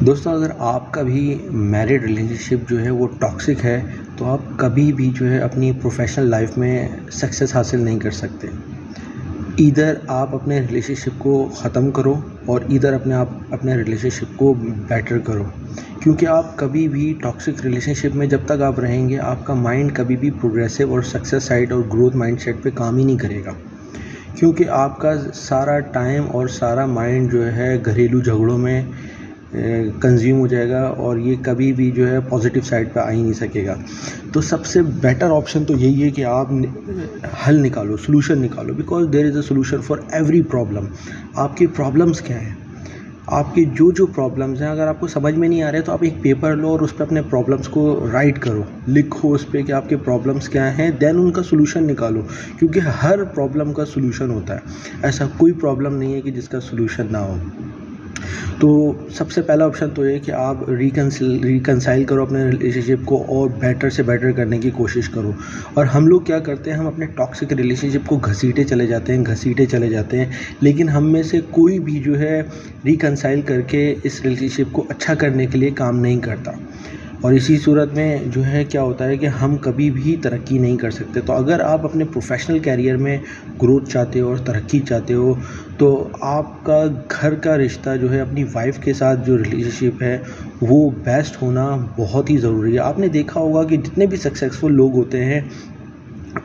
دوستوں اگر آپ کا بھی میرڈ ریلیشن شپ جو ہے وہ ٹاکسک ہے تو آپ کبھی بھی جو ہے اپنی پروفیشنل لائف میں سکسیس حاصل نہیں کر سکتے. ایدر آپ اپنے ریلیشن شپ کو ختم کرو اور ایدر اپنے ریلیشن شپ کو بیٹر کرو، کیونکہ آپ کبھی بھی ٹاکسک ریلیشن شپ میں جب تک آپ رہیں گے آپ کا مائنڈ کبھی بھی پروگریسو اور سکسیس سائڈ اور گروتھ مائنڈ سیٹ پہ کام ہی نہیں کرے گا، کیونکہ آپ کا سارا ٹائم اور سارا مائنڈ جو ہے گھریلو جھگڑوں میں کنزیوم ہو جائے گا اور یہ کبھی بھی جو ہے پازیٹیو سائڈ پہ آ ہی نہیں سکے گا. تو سب سے بیٹر آپشن تو یہی ہے کہ آپ حل نکالو، سلوشن نکالو، because there is a solution for every problem. آپ کی پرابلمس کیا ہیں؟ آپ کی جو پرابلمس ہیں اگر آپ کو سمجھ میں نہیں آ رہے تو آپ ایک پیپر لو اور اس پہ اپنے پرابلمس کو رائٹ کرو، لکھو اس پہ کہ آپ کے پرابلمس کیا ہیں، دین ان کا سلوشن نکالو، کیونکہ ہر پرابلم کا سلوشن ہوتا ہے. ایسا کوئی پرابلم نہیں ہے کہ جس کا سلوشن نہ ہو. تو سب سے پہلا آپشن تو یہ کہ آپ ریکنسائل کرو اپنے ریلیشن شپ کو اور بیٹر سے بیٹر کرنے کی کوشش کرو. اور ہم لوگ کیا کرتے ہیں، ہم اپنے ٹاکسک ریلیشن شپ کو گھسیٹے چلے جاتے ہیں، لیکن ہم میں سے کوئی بھی جو ہے ریکنسائل کر کے اس ریلیشن شپ کو اچھا کرنے کے لیے کام نہیں کرتا. اور اسی صورت میں جو ہے کیا ہوتا ہے کہ ہم کبھی بھی ترقی نہیں کر سکتے. تو اگر آپ اپنے پروفیشنل کیریئر میں گروتھ چاہتے ہو اور ترقی چاہتے ہو تو آپ کا گھر کا رشتہ جو ہے اپنی وائف کے ساتھ جو ریلیشن شپ ہے وہ بیسٹ ہونا بہت ہی ضروری ہے. آپ نے دیکھا ہوگا کہ جتنے بھی سکسیزفل لوگ ہوتے ہیں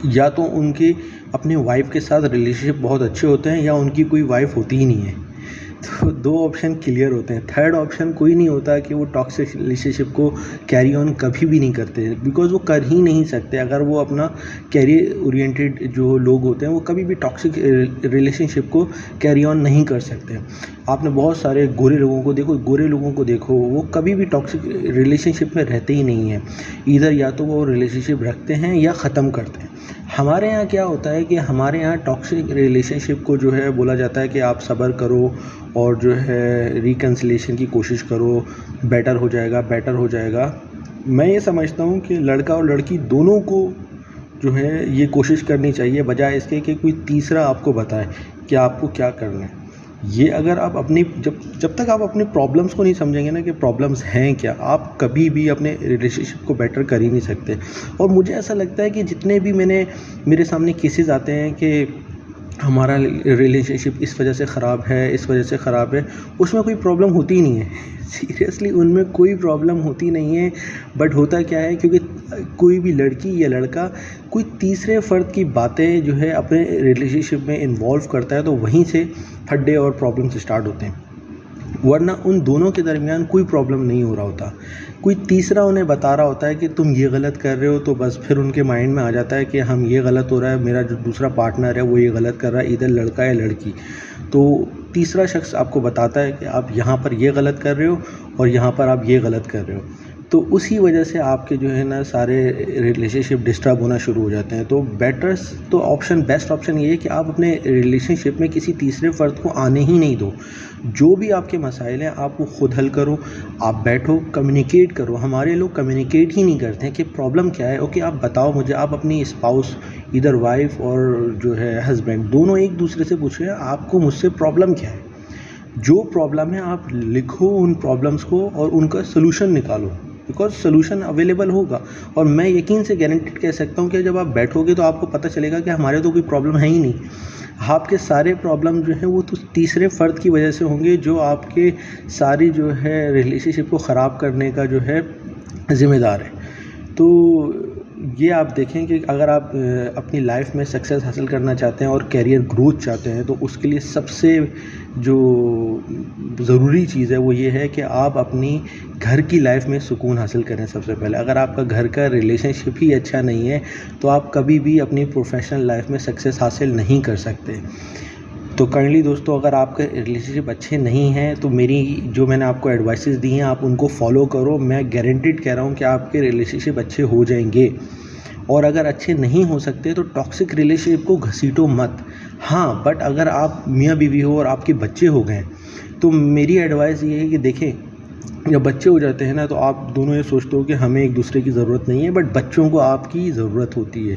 یا تو ان کے اپنے وائف کے ساتھ ریلیشن شپ بہت اچھے ہوتے ہیں یا ان کی کوئی وائف ہوتی ہی نہیں ہے. تو دو آپشن کلیئر ہوتے ہیں. تھرڈ آپشن کوئی نہیں ہوتا کہ وہ ٹاکسک ریلیشن شپ کو کیری آن کبھی بھی نہیں کرتے، بیکاز وہ کر ہی نہیں سکتے. اگر وہ اپنا کیریئر اورینٹیڈ جو لوگ ہوتے ہیں وہ کبھی بھی ٹاکسک ریلیشن شپ کو کیری آن نہیں کر سکتے. آپ نے بہت سارے گورے لوگوں کو دیکھو وہ کبھی بھی ٹاکسک ریلیشن شپ میں رہتے ہی نہیں ہیں. ایدھر یا تو وہ ریلیشن شپ رکھتے ہیں یا ختم کرتے ہیں. ہمارے یہاں کیا ہوتا ہے کہ ہمارے یہاں ٹاکسک ریلیشن شپ کو جو ہے بولا جاتا ہے کہ آپ صبر کرو اور جو ہے ریکنسلیشن کی کوشش کرو، بیٹر ہو جائے گا. میں یہ سمجھتا ہوں کہ لڑکا اور لڑکی دونوں کو جو ہے یہ کوشش کرنی چاہیے، بجائے اس کے کہ کوئی تیسرا آپ کو بتائے کہ آپ کو کیا کرنا ہے. یہ اگر آپ جب تک آپ اپنی پرابلمس کو نہیں سمجھیں گے نا کہ پرابلمس ہیں کیا، آپ کبھی بھی اپنے ریلیشن شپ کو بیٹر کر ہی نہیں سکتے. اور مجھے ایسا لگتا ہے کہ جتنے بھی میرے سامنے کیسز آتے ہیں کہ ہمارا ریلیشن شپ اس وجہ سے خراب ہے، اس میں کوئی پرابلم ہوتی ہی نہیں ہے. سیریسلی ان میں کوئی پرابلم ہوتی نہیں ہے. بٹ ہوتا کیا ہے، کیونکہ کوئی بھی لڑکی یا لڑکا کوئی تیسرے فرد کی باتیں جو ہے اپنے ریلیشن شپ میں انوالو کرتا ہے تو وہیں سے پھڈے اور پرابلمس اسٹارٹ ہوتے ہیں. ورنہ ان دونوں کے درمیان کوئی پرابلم نہیں ہو رہا ہوتا، کوئی تیسرا انہیں بتا رہا ہوتا ہے کہ تم یہ غلط کر رہے ہو، تو بس پھر ان کے مائنڈ میں آ جاتا ہے کہ ہم یہ غلط ہو رہا ہے، میرا جو دوسرا پارٹنر ہے وہ یہ غلط کر رہا ہے، ادھر لڑکا یا لڑکی. تو تیسرا شخص آپ کو بتاتا ہے کہ آپ یہاں پر یہ غلط کر رہے ہو اور یہاں پر آپ یہ غلط کر رہے ہو. تو اسی وجہ سے آپ کے جو ہے نا سارے ریلیشن شپ ڈسٹرب ہونا شروع ہو جاتے ہیں. تو بیسٹ آپشن یہ ہے کہ آپ اپنے ریلیشن شپ میں کسی تیسرے فرد کو آنے ہی نہیں دو. جو بھی آپ کے مسائل ہیں آپ کو خود حل کرو، آپ بیٹھو، کمیونیکیٹ کرو. ہمارے لوگ کمیونیکیٹ ہی نہیں کرتے ہیں کہ پرابلم کیا ہے. اوکے آپ بتاؤ مجھے، آپ اپنی اسپاؤس ادھر وائف اور جو ہے ہسبینڈ دونوں ایک دوسرے سے پوچھیں آپ کو مجھ سے پرابلم کیا ہے. جو پرابلم ہے آپ لکھو ان پرابلمس کو اور ان کا سلوشن نکالو، بیکاز سلوشن اویلیبل ہوگا. اور میں یقین سے گارنٹیڈ کہہ سکتا ہوں کہ جب آپ بیٹھو گے تو آپ کو پتہ چلے گا کہ ہمارے تو کوئی پرابلم ہے ہی نہیں. آپ کے سارے پرابلم جو ہیں وہ تو تیسرے فرد کی وجہ سے ہوں گے جو آپ کے ساری جو ہے ریلیشن شپ کو خراب کرنے کا جو ہے ذمہ دار ہے. تو یہ آپ دیکھیں کہ اگر آپ اپنی لائف میں سکسیس حاصل کرنا چاہتے ہیں اور کیریئر گروتھ چاہتے ہیں تو اس کے لیے سب سے جو ضروری چیز ہے وہ یہ ہے کہ آپ اپنی گھر کی لائف میں سکون حاصل کریں. سب سے پہلے اگر آپ کا گھر کا ریلیشن شپ ہی اچھا نہیں ہے تو آپ کبھی بھی اپنی پروفیشنل لائف میں سکسیس حاصل نہیں کر سکتے. تو کائنڈلی دوستو اگر آپ کے ریلیشن شپ اچھے نہیں ہیں تو میں نے آپ کو ایڈوائسز دی ہیں آپ ان کو فالو کرو. میں گارنٹیڈ کہہ رہا ہوں کہ آپ کے ریلیشن شپ اچھے ہو جائیں گے. اور اگر اچھے نہیں ہو سکتے تو ٹاکسک ریلیشن شپ کو گھسیٹو مت. ہاں بٹ اگر آپ میاں بیوی ہو اور آپ کے بچے ہو گئے تو میری ایڈوائس یہ ہے کہ دیکھیں جب بچے ہو جاتے ہیں نا تو آپ دونوں یہ سوچتے ہو کہ ہمیں ایک دوسرے کی ضرورت نہیں ہے، بٹ بچوں کو آپ کی ضرورت ہوتی ہے.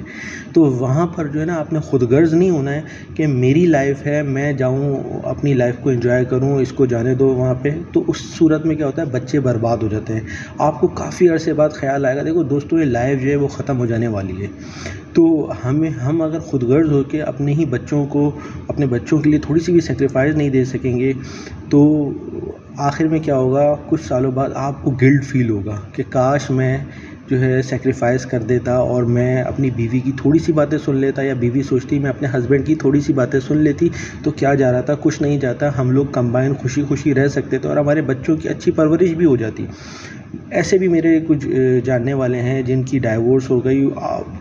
تو وہاں پر جو ہے نا آپ نے خود غرض نہیں ہونا ہے کہ میری لائف ہے، میں جاؤں اپنی لائف کو انجوائے کروں، اس کو جانے دو وہاں پہ. تو اس صورت میں کیا ہوتا ہے، بچے برباد ہو جاتے ہیں. آپ کو کافی عرصے بعد خیال آئے گا دیکھو دوستوں یہ لائف جو ہے وہ ختم ہو جانے والی ہے. تو ہم اگر خود غرض ہو کے اپنے ہی بچوں کو، اپنے بچوں کے لیے تھوڑی سی بھی سیکریفائز نہیں دے سکیں گے تو آخر میں کیا ہوگا، کچھ سالوں بعد آپ کو گلٹ فیل ہوگا کہ کاش میں جو ہے سیکریفائز کر دیتا اور میں اپنی بیوی کی تھوڑی سی باتیں سن لیتا، یا بیوی سوچتی میں اپنے ہسبینڈ کی تھوڑی سی باتیں سن لیتی تو کیا جا رہا تھا، کچھ نہیں جاتا، ہم لوگ کمبائن خوشی خوشی رہ سکتے تھے اور ہمارے بچوں کی اچھی پرورش بھی ہو جاتی. ایسے بھی میرے کچھ جاننے والے ہیں جن کی ڈائیورس ہو گئی،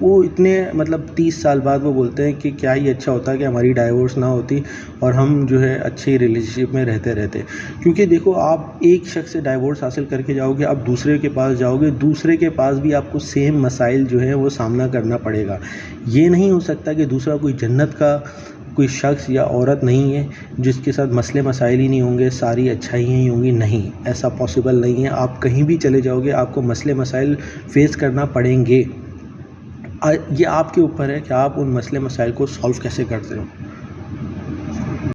وہ اتنے مطلب 30 سال بعد وہ بولتے ہیں کہ کیا ہی اچھا ہوتا کہ ہماری ڈائیورس نہ ہوتی اور ہم جو ہے اچھی ریلیشن شپ میں رہتے. کیونکہ دیکھو آپ ایک شخص سے ڈائیورس حاصل کر کے جاؤ گے، آپ دوسرے کے پاس جاؤ گے، دوسرے کے پاس بھی آپ کو سیم مسائل جو ہیں وہ سامنا کرنا پڑے گا. یہ نہیں ہو سکتا کہ دوسرا کوئی جنت کا کوئی شخص یا عورت نہیں ہے جس کے ساتھ مسئلے مسائل ہی نہیں ہوں گے، ساری اچھائیاں ہی ہوں گی. نہیں، ایسا پاسبل نہیں ہے. آپ کہیں بھی چلے جاؤ گے آپ کو مسئلے مسائل فیس کرنا پڑیں گے. یہ آپ کے اوپر ہے کہ آپ ان مسئلے مسائل کو سالو کیسے کرتے ہو.